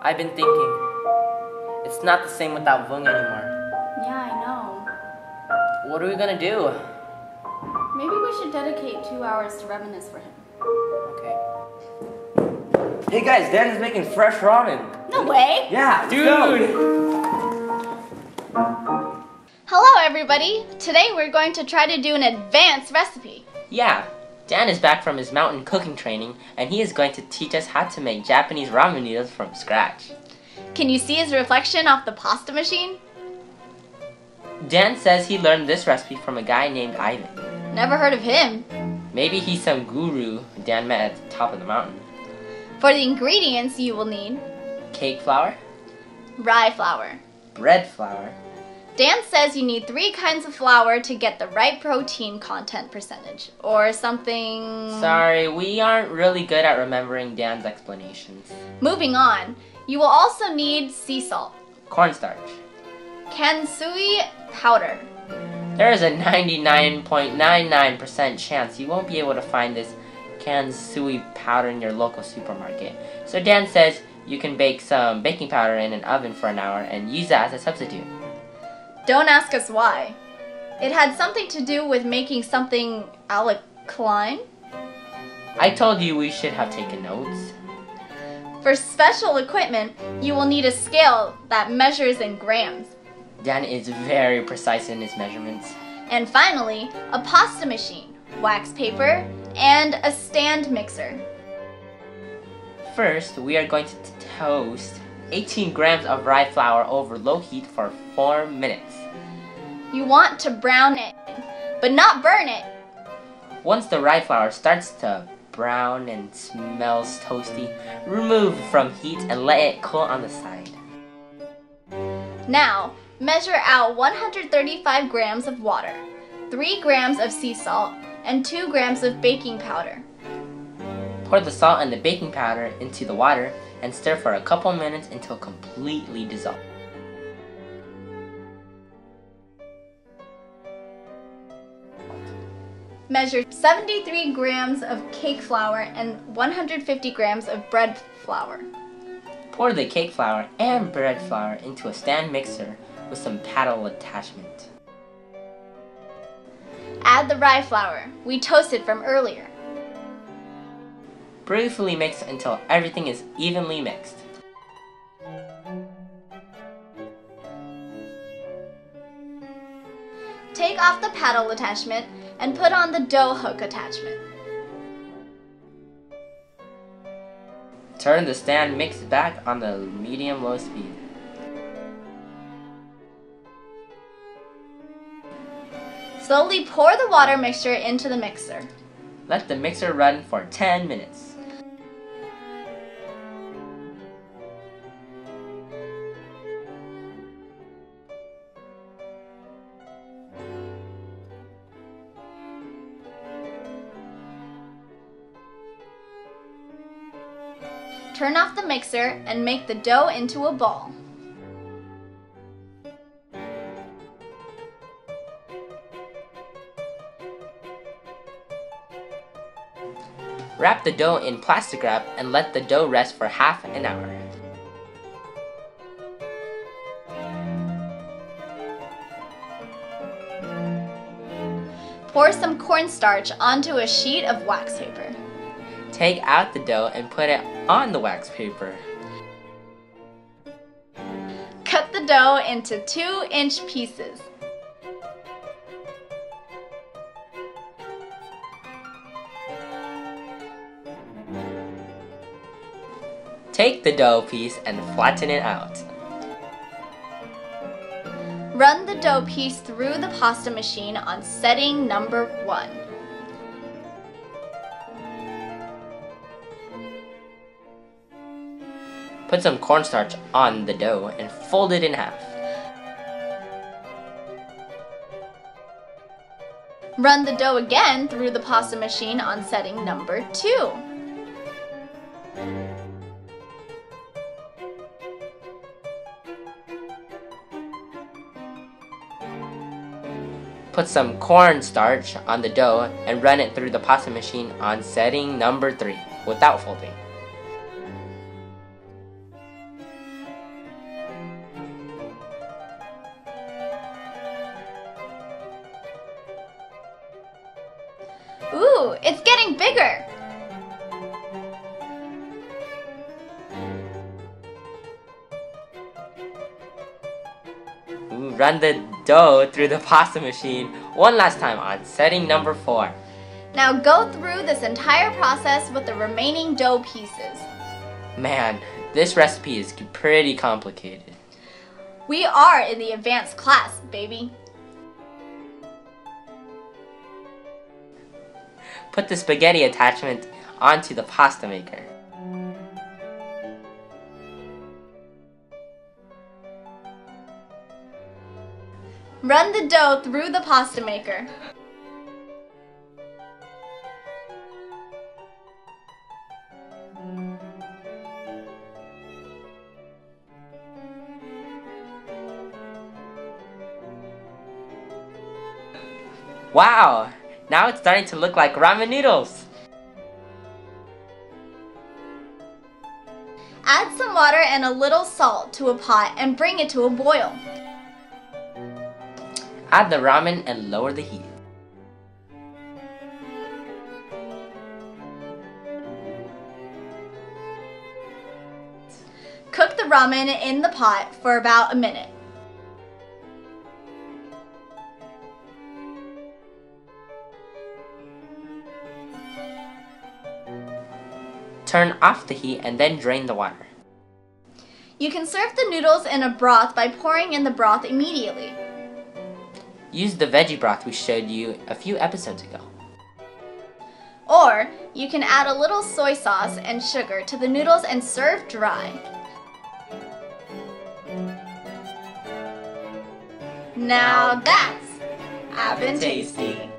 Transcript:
I've been thinking, it's not the same without Vung anymore. Yeah, I know. What are we gonna do? Maybe we should dedicate 2 hours to reminisce for him. Okay. Hey guys, Dan is making fresh ramen. No way! Yeah, Dude! Hello everybody! Today we're going to try to do an advanced recipe. Yeah, Dan is back from his mountain cooking training, and he is going to teach us how to make Japanese ramen noodles from scratch. Can you see his reflection off the pasta machine? Dan says he learned this recipe from a guy named Ivan. Never heard of him. Maybe he's some guru Dan met at the top of the mountain. For the ingredients you will need Cake flour, rye flour. bread flour, Dan says you need 3 kinds of flour to get the right protein content percentage, or something... Sorry, we aren't really good at remembering Dan's explanations. Moving on, you will also need sea salt, Cornstarch. kansui powder, There is a 99.99% chance you won't be able to find this kansui powder in your local supermarket. So Dan says you can bake some baking powder in an oven for an hour and use that as a substitute. Don't ask us why. It had something to do with making something alkaline. I told you we should have taken notes. For special equipment, you will need a scale that measures in grams. Dan is very precise in his measurements. And finally, a pasta machine, wax paper, and a stand mixer. First, we are going to toast 18 grams of rye flour over low heat for 4 minutes. You want to brown it, but not burn it. Once the rye flour starts to brown and smells toasty, remove from heat and let it cool on the side. Now, measure out 135 grams of water, 3 grams of sea salt, and 2 grams of baking powder. Pour the salt and the baking powder into the water and stir for a couple minutes until completely dissolved. Measure 73 grams of cake flour and 150 grams of bread flour. Pour the cake flour and bread flour into a stand mixer with some paddle attachment. Add the rye flour we toasted from earlier. Briefly mix until everything is evenly mixed. Take off the paddle attachment and put on the dough hook attachment. Turn the stand mix back on the medium-low speed. Slowly pour the water mixture into the mixer. Let the mixer run for 10 minutes. Turn off the mixer and make the dough into a ball. Wrap the dough in plastic wrap and let the dough rest for half an hour. Pour some cornstarch onto a sheet of wax paper. Take out the dough and put it on the wax paper. Cut the dough into 2-inch pieces. Take the dough piece and flatten it out. Run the dough piece through the pasta machine on setting number 1. Put some cornstarch on the dough and fold it in half. Run the dough again through the pasta machine on setting number 2. Put some cornstarch on the dough and run it through the pasta machine on setting number 3 without folding. Run the dough through the pasta machine one last time on setting number 4. Now go through this entire process with the remaining dough pieces. Man, this recipe is pretty complicated. We are in the advanced class, baby. Put the spaghetti attachment onto the pasta maker. Run the dough through the pasta maker. Wow! Now it's starting to look like ramen noodles. Add some water and a little salt to a pot and bring it to a boil. Add the ramen and lower the heat. Cook the ramen in the pot for about a minute. Turn off the heat and then drain the water. You can serve the noodles in a broth by pouring in the broth immediately. Use the veggie broth we showed you a few episodes ago. Or you can add a little soy sauce and sugar to the noodles and serve dry. Now that's Adventasty.